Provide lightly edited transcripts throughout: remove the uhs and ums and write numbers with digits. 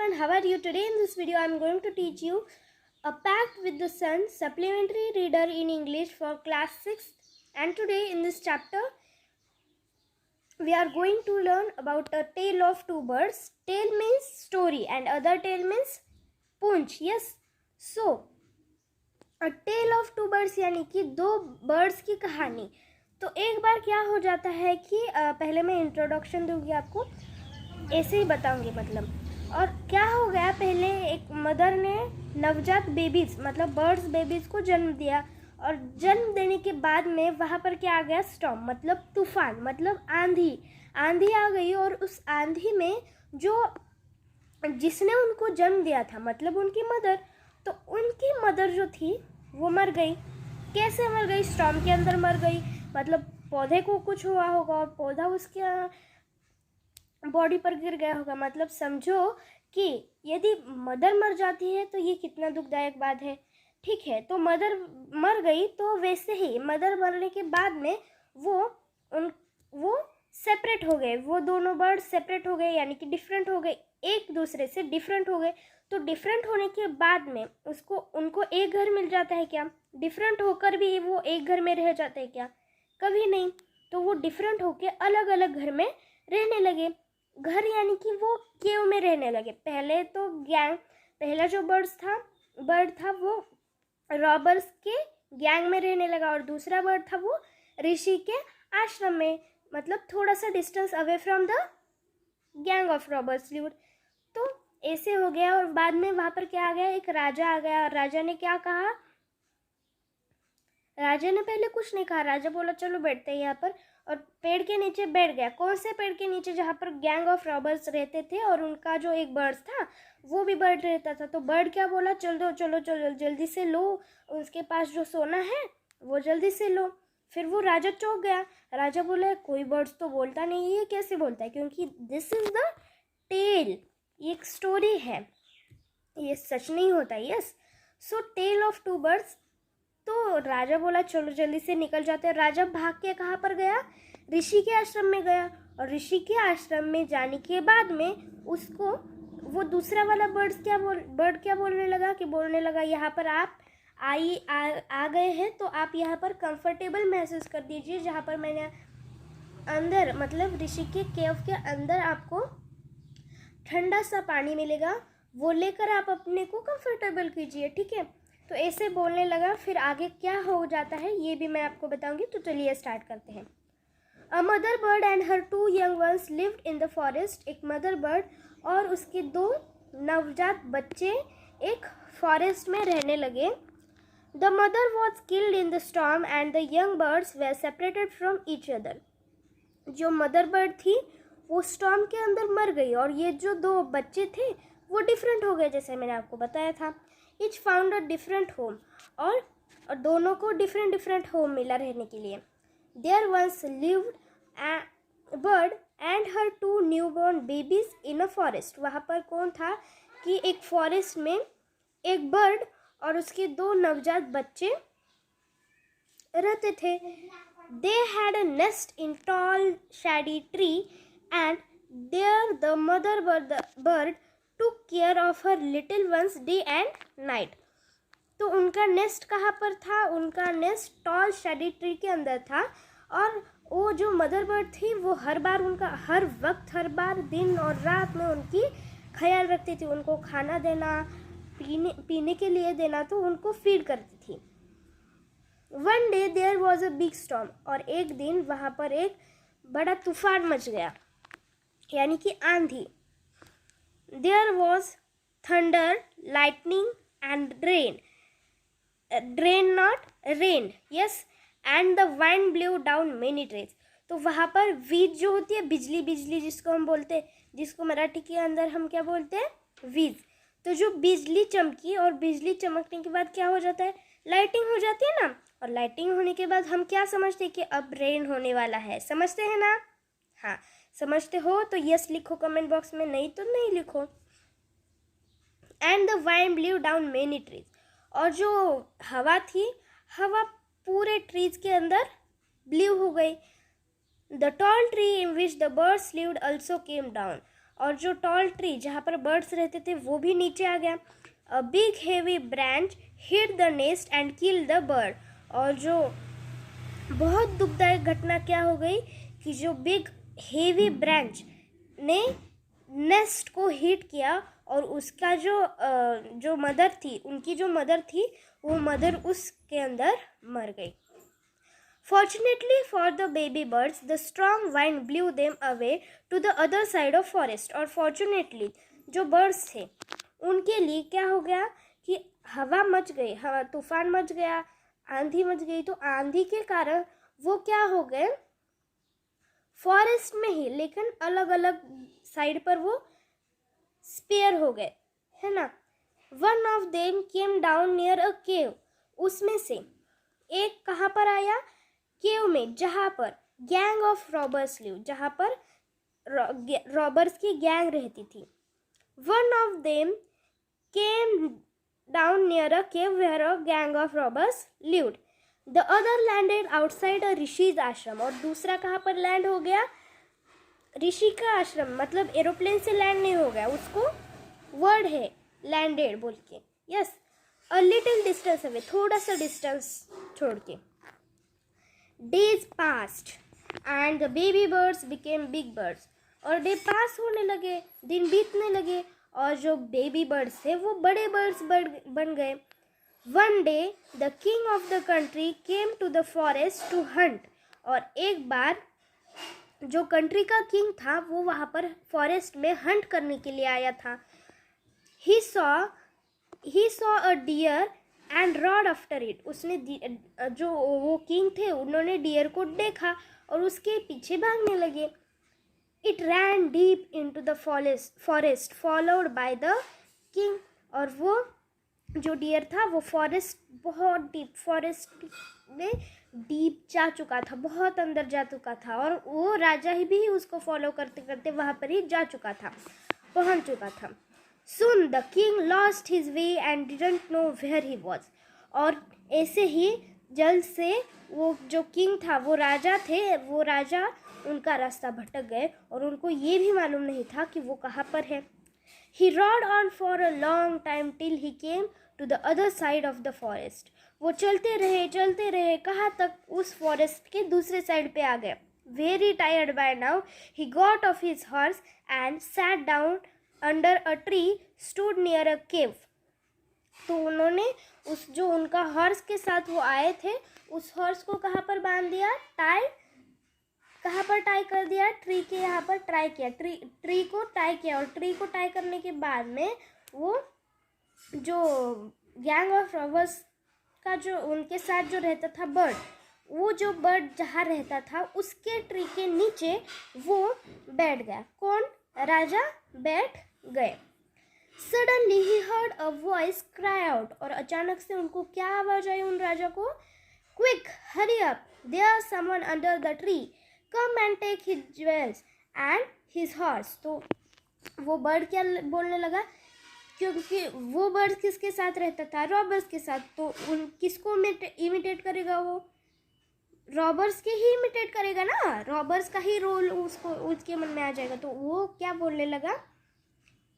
everyone, how are you? Today in this video I am going to teach you A Pact with the Sun supplementary reader in English for class 6, and today in this chapter we are going to learn about a tale of two birds. Tale means story and other tale means Poonch. Yes, so A Tale of Two Birds यानी कि दो birds की कहानी. तो एक बार क्या हो जाता है कि पहले मैं इंट्रोडक्शन दूंगी आपको, ऐसे ही बताऊंगी मतलब. और क्या हो गया, पहले एक मदर ने नवजात बेबीज मतलब बर्ड्स बेबीज को जन्म दिया, और जन्म देने के बाद में वहाँ पर क्या आ गया, स्टॉर्म मतलब तूफान मतलब आंधी आ गई. और उस आंधी में जो जिसने उनको जन्म दिया था मतलब उनकी मदर, तो उनकी मदर जो थी वो मर गई. कैसे मर गई? स्टॉर्म के अंदर मर गई. मतलब पौधे को कुछ हुआ होगा और पौधा उसके बॉडी पर गिर गया होगा. मतलब समझो कि यदि मदर मर जाती है तो ये कितना दुखदायक बात है. ठीक है, तो मदर मर गई, तो वैसे ही मदर मरने के बाद में वो सेपरेट हो गए. वो दोनों बर्ड सेपरेट हो गए, यानी कि डिफरेंट हो गए, एक दूसरे से डिफरेंट हो गए. तो डिफरेंट होने के बाद में उनको एक घर मिल जाता है क्या? डिफरेंट होकर भी वो एक घर में रह जाते हैं क्या? कभी नहीं. तो वो डिफरेंट होके अलग अलग घर में रहने लगे. घर यानी कि वो केव में रहने लगे. पहले तो पहला जो बर्ड था वो रॉबर्स के गैंग में रहने लगा, और दूसरा बर्ड था वो ऋषि के आश्रम में, मतलब थोड़ा सा distance away from the gang of robbers lived. तो ऐसे हो गया. और बाद में वहाँ पर क्या आ गया, एक राजा आ गया. और राजा ने क्या कहा, राजा ने पहले कुछ नहीं कहा. राजा बोला चलो बैठते हैं यहाँ पर, और पेड़ के नीचे बैठ गया. कौन से पेड़ के नीचे? जहाँ पर गैंग ऑफ रॉबर्स रहते थे और उनका जो एक बर्ड था वो भी बर्ड रहता था. तो बर्ड क्या बोला, चलो जल्दी से लो, उसके पास जो सोना है वो जल्दी से लो. फिर वो राजा चौंक गया. राजा बोला कोई बर्ड्स तो बोलता नहीं, ये कैसे बोलता है? क्योंकि दिस इज द टेल, ये एक स्टोरी है, ये सच नहीं होता. Yes, so tale of two birds. तो राजा बोला चलो जल्दी से निकल जाते हैं. राजा भाग के कहाँ पर गया? ऋषि के आश्रम में गया. और ऋषि के आश्रम में जाने के बाद में उसको वो दूसरा वाला बर्ड क्या बोलने लगा यहाँ पर आप आ गए हैं, तो आप यहाँ पर कंफर्टेबल महसूस कर दीजिए. जहाँ पर मैंने अंदर मतलब ऋषि के केव के अंदर आपको ठंडा सा पानी मिलेगा, वो लेकर आप अपने को कंफर्टेबल कीजिए. ठीक है, तो ऐसे बोलने लगा. फिर आगे क्या हो जाता है ये भी मैं आपको बताऊंगी. तो चलिए स्टार्ट करते हैं. A mother bird and her two young ones lived in the forest. एक मदर बर्ड और उसके दो नवजात बच्चे एक फॉरेस्ट में रहने लगे. The mother was killed in the storm and the young birds were separated from each other. जो मदर बर्ड थी वो स्टॉर्म के अंदर मर गई, और ये जो दो बच्चे थे वो डिफरेंट हो गए, जैसे मैंने आपको बताया था. Each found a different home, और दोनों को डिफरेंट होम मिला रहने के लिए. There once lived a bird and her two newborn babies in a forest. वहाँ पर कौन था कि एक फॉरेस्ट में एक बर्ड और उसके दो नवजात बच्चे रहते थे. They had a nest in tall shady tree, and there the mother bird took care of her little ones day and night. तो उनका नेस्ट कहाँ पर था? उनका नेस्ट टॉल शेडी ट्री के अंदर था, और वो जो मदर बर्ड थी वो हर बार दिन और रात में उनकी ख्याल रखती थी. उनको खाना देना, पीने के लिए देना, तो उनको फीड करती थी. One day there was a big storm. और एक दिन वहाँ पर एक बड़ा तूफान मच गया, यानी कि आंधी. There was thunder, lightning and rain. Not rain. Yes, and the wind blew down many trees. तो वहाँ पर वीज जो होती है, बिजली जिसको हम बोलते हैं, जिसको मराठी के अंदर हम क्या बोलते हैं, वीज. तो जो बिजली चमकी, और बिजली चमकने के बाद क्या हो जाता है, लाइटिंग हो जाती है ना. और लाइटिंग होने के बाद हम क्या समझते हैं कि अब रेन होने वाला है. समझते हैं ना? हाँ, समझते हो तो यस लिखो कमेंट बॉक्स में, नहीं तो नहीं लिखो. And the wind blue down many trees. और जो हवा थी, हवा पूरे ट्रीज के अंदर ब्लू हो गई. The tall tree in which the birds lived also came down. और जो टॉल ट्री जहाँ पर बर्ड्स रहते थे वो भी नीचे आ गया। A big heavy branch hit the nest and kill the bird. और जो बहुत दुखदायक घटना क्या हो गई कि जो बिग हेवी ब्रांच ने नेस्ट को हिट किया और उसका जो मदर थी, उनकी जो मदर थी, वो मदर उसके अंदर मर गई। Fortunately for the baby birds, the strong wind blew them away to the other side of forest. और fortunately जो birds थे उनके लिए क्या हो गया कि हवा मच गई, हवा तूफान मच गया, आंधी मच गई। तो आंधी के कारण वो क्या हो गए, फॉरेस्ट में ही लेकिन अलग अलग साइड पर वो स्पेयर हो गए, है ना। One of them came down near a cave. उसमें से एक कहाँ पर आया, केव में, जहाँ पर गैंग ऑफ रॉबर्स लिव, जहाँ पर रॉबर्स की गैंग रहती थी। One of them came down near a cave where a gang of robbers lived. The other landed outside a ऋषिज आश्रम। और दूसरा कहाँ पर लैंड हो गया, ऋषि का आश्रम। मतलब एरोप्लेन से लैंड नहीं हो गया, उसको वर्ड है लैंडेड बोल के। Yes, a little distance away, थोड़ा सा डिस्टेंस छोड़ के। Days past and the baby birds became big birds. और डे पास होने लगे, दिन बीतने लगे, और जो बेबी बर्ड्स थे वो बड़े बर्ड्स बन गए। One day the king of the country came to the forest to hunt. और एक बार जो कंट्री का किंग था वो वहाँ पर फॉरेस्ट में हंट करने के लिए आया था। He saw a deer and rode after it. उसने जो वो किंग थे उन्होंने डियर को देखा और उसके पीछे भागने लगे। It ran deep into the forest followed by the king. और वो जो डियर था वो बहुत डीप फॉरेस्ट में डीप जा चुका था, बहुत अंदर जा चुका था। और वो राजा ही भी उसको फॉलो करते करते वहाँ पर ही जा चुका था, पहुँच चुका था। Soon the king lost his way and didn't know where he was. और ऐसे ही जल्द से वो जो किंग था, वो राजा थे, वो राजा उनका रास्ता भटक गए और उनको ये भी मालूम नहीं था कि वो कहाँ पर है। He rode on for a long time till he came to the other side of the forest. वो चलते रहे, कहाँ तक, उस फॉरेस्ट के दूसरे साइड पे आ गए। Very tired by now, he got off his horse and sat down under a tree stood near a cave. तो उन्होंने उस जो उनका हॉर्स के साथ वो आए थे, उस हॉर्स को कहाँ पर बांध दिया, कहाँ पर टाई कर दिया, ट्री के यहाँ पर ट्राई किया, ट्री को टाई किया। और ट्री को टाई करने के बाद में वो जो गैंग ऑफ रॉबर्स का जो उनके साथ जो रहता था बर्ड, वो जो बर्ड जहाँ रहता था उसके ट्री के नीचे वो बैठ गया। कौन, राजा बैठ गए। Suddenly he heard a voice cry out. और अचानक से उनको क्या आवाज आई उन राजा को, quick hurry up, there someone under the tree, come and take his jewels and his horse. तो वो बर्ड क्या बोलने लगा, क्योंकि वो बर्ड किसके साथ रहता था, रॉबर्स के साथ। तो उन किसको इमिटेट करेगा, वो रॉबर्स के ही इमिटेट करेगा ना, रॉबर्स का ही रोल उसके मन में आ जाएगा। तो वो क्या बोलने लगा,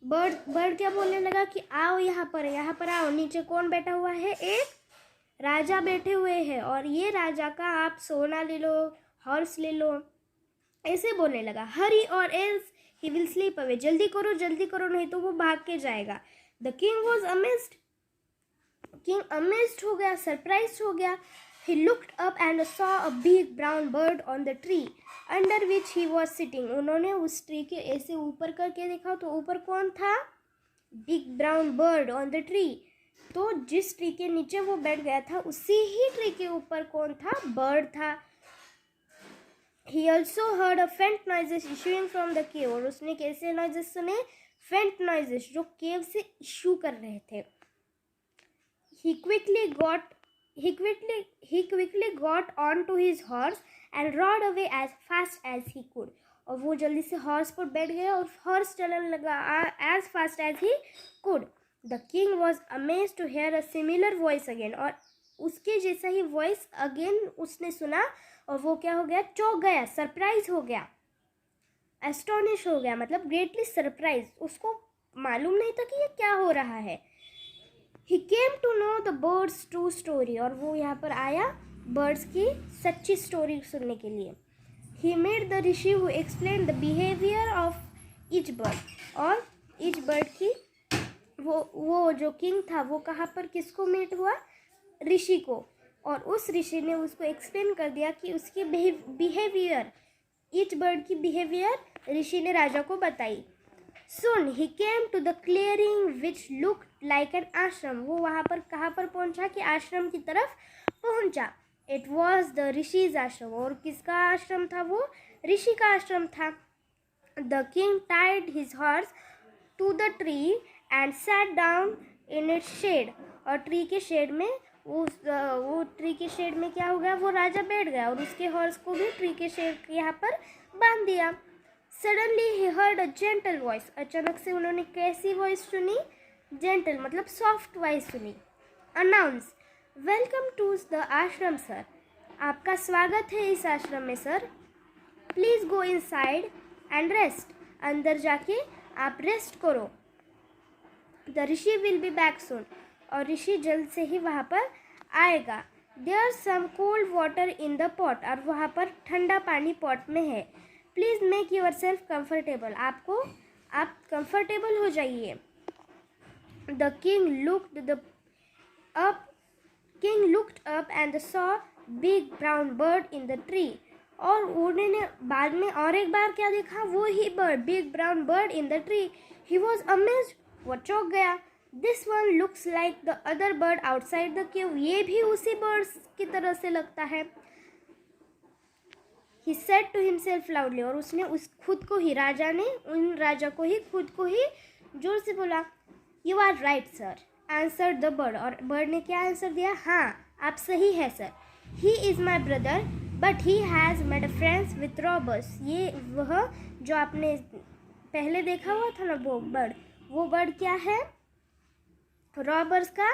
बर्ड क्या बोलने लगा कि आओ यहाँ पर आओ, नीचे कौन बैठा हुआ है, एक राजा बैठे हुए हैं, और ये राजा का आप सोना ले लो, हॉर्स ले लो, ऐसे बोलने लगा। हरी और else he will sleep away, जल्दी करो नहीं तो वो भाग के जाएगा। The king was amazed, king amazed हो गया, सरप्राइज हो गया। He looked up and saw a big brown bird on the tree under which he was sitting. उन्होंने उस ट्री के ऐसे ऊपर करके देखा तो ऊपर कौन था, big brown bird on the tree. तो जिस ट्री के नीचे वो बैठ गया था उसी ही ट्री के ऊपर कौन था, बर्ड था। He also heard a faint noises issuing from the cave. और उसने कैसे noises सुने, faint noises, जो केव से इशू कर रहे थे। He quickly got onto his horse and rode away as fast as he could. और वो जल्दी से हॉर्स पर बैठ गया और हॉर्स चलने लगा as fast as he could. The king was amazed to hear a similar voice again. और उसके जैसा ही वॉइस अगेन उसने सुना और वो क्या हो गया, चौंक गया, सरप्राइज हो गया। एस्टोनिश हो गया, मतलब ग्रेटली सरप्राइज, उसको मालूम नहीं था कि ये क्या हो रहा है। He came to know the birds true story, और वो यहाँ पर आया बर्ड्स की सच्ची स्टोरी सुनने के लिए। He made the Rishi who explain the behaviour of each bird, और ईच बर्ड की वो जो किंग था वो कहाँ पर किसको मीट हुआ, ऋषि को, और उस ऋषि ने उसको एक्सप्लेन कर दिया कि उसकी बिहेवियर, ईच बर्ड की बिहेवियर ऋषि ने राजा को बताई। Soon he came to the clearing which looked like an ashram, वो वहाँ पर कहाँ पर पहुँचा कि आश्रम की तरफ पहुँचा। It was the ऋषि's आश्रम, और किसका आश्रम था वो, ऋषि का आश्रम था। The king tied his horse to the tree and sat down in its shade, और ट्री के शेड में वो ट्री के शेड में क्या हो गया, वो राजा बैठ गया और उसके हॉर्स को भी ट्री के शेड यहाँ पर बांध दिया। Suddenly he heard a gentle voice, अचानक से उन्होंने कैसी वॉइस सुनी, जेंटल मतलब सॉफ्ट वॉइस सुनी। Announce, welcome to the ashram sir, आपका स्वागत है इस आश्रम में sir. Please go inside and rest, अंदर जाके आप रेस्ट करो। The rishi will be back soon, और ऋषि जल्द से ही वहाँ पर आएगा। There some cold water in the pot, और वहाँ पर ठंडा पानी पॉट में है। Please make yourself comfortable, आप कंफर्टेबल हो जाइए। The king looked up and saw big brown bird in the tree, और उन्होंने बाद में और एक बार क्या देखा, वो ही bird, big brown bird in the tree. He was amazed, वो चौंक गया। This one looks like the other bird outside the cave, ये भी उसी बर्ड्स की तरह से लगता है। He said to himself loudly, और उसने खुद को ही, राजा ने उन राजा को ही खुद को ही जोर से बोला। You are right sir, answered the bird, और बर्ड ने क्या आंसर दिया, हाँ आप सही है sir. He is my brother, but he has made friends with robbers, ये वह जो आपने पहले देखा हुआ था ना वो बर्ड क्या है, रॉबर्स का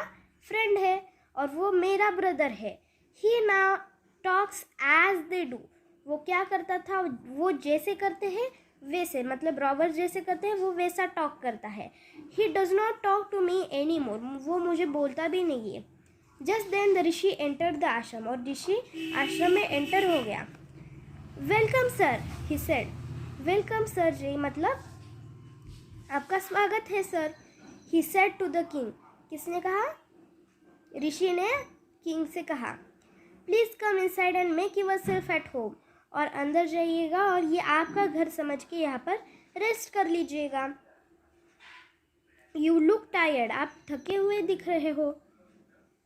फ्रेंड है, और वो मेरा ब्रदर है। He now talks as they do, वो क्या करता था, वो जैसे करते हैं वैसे, मतलब रॉबर्स जैसे करते हैं वो वैसा टॉक करता है। He does not talk to me any more, वो मुझे बोलता भी नहीं है। Just then the rishi enter the ashram, और ऋषि आश्रम में एंटर हो गया। Welcome sir, he said, welcome sir ji, मतलब आपका स्वागत है sir. He said to the king, किसने कहा, ऋषि ने किंग से कहा। Please come inside and make yourself at home, और अंदर जाइएगा और ये आपका घर समझ के यहाँ पर रेस्ट कर लीजिएगा। यू लुक टायर्ड, आप थके हुए दिख रहे हो।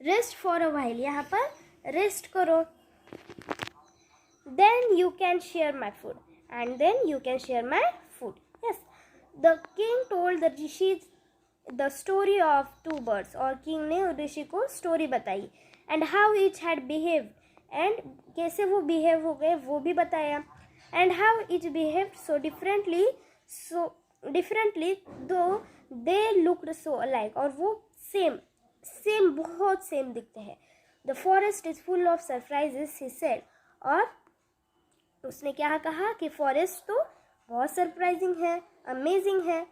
रेस्ट फॉर अ वाइल, यहाँ पर रेस्ट करो। Then you can share my food, and then you can share my food. Yes, the king told the rishi the story of two birds, और किंग ने ऋषि को स्टोरी बताई। And how each had behaved, एंड कैसे वो बिहेव हो गए वो भी बताया। And how each behaved so differently though they looked so alike, और वो सेम बहुत सेम दिखते हैं। The forest is full of surprises, he said, और उसने क्या कहा कि फॉरेस्ट तो बहुत सरप्राइजिंग है, अमेजिंग है।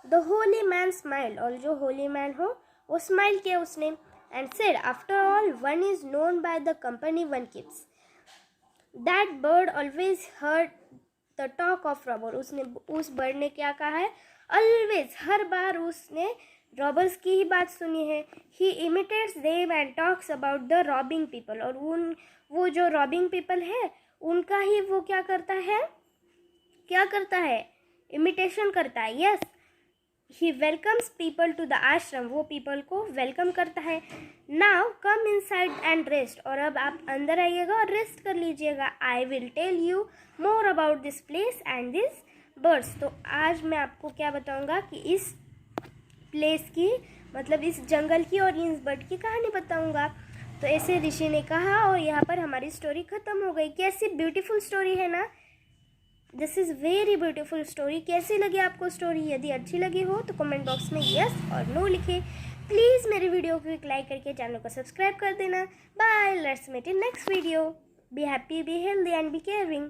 द होली मैन स्माइल, और जो होली मैन हो वो स्माइल किया उसने। And said, after all, one is known by the company one keeps. That bird always heard the talk of robber. उस बर्ड ने क्या कहा है, always, हर बार उसने रॉबर्स की ही बात सुनी है। He imitates them and talks about the robbing people, और वो जो robbing people है उनका ही वो क्या करता है, इमिटेशन करता है। Yes, He welcomes people to the ashram, वो people को वेलकम करता है। Now come inside and rest, और अब आप अंदर आइएगा और रेस्ट कर लीजिएगा। I will tell you more about this place and these birds, तो आज मैं आपको क्या बताऊंगा कि इस प्लेस की, मतलब इस जंगल की और इस बर्ड की कहानी बताऊंगा। तो ऐसे ऋषि ने कहा, और यहाँ पर हमारी स्टोरी ख़त्म हो गई। कैसी ब्यूटीफुल स्टोरी है ना, this is very beautiful story. कैसी लगी आपको स्टोरी? यदि अच्छी लगी हो तो कमेंट बॉक्स में यस और नो लिखें। प्लीज़ मेरे वीडियो को एक लाइक करके चैनल को सब्सक्राइब कर देना। Bye, let's meet in next video. Be happy, be healthy and be caring.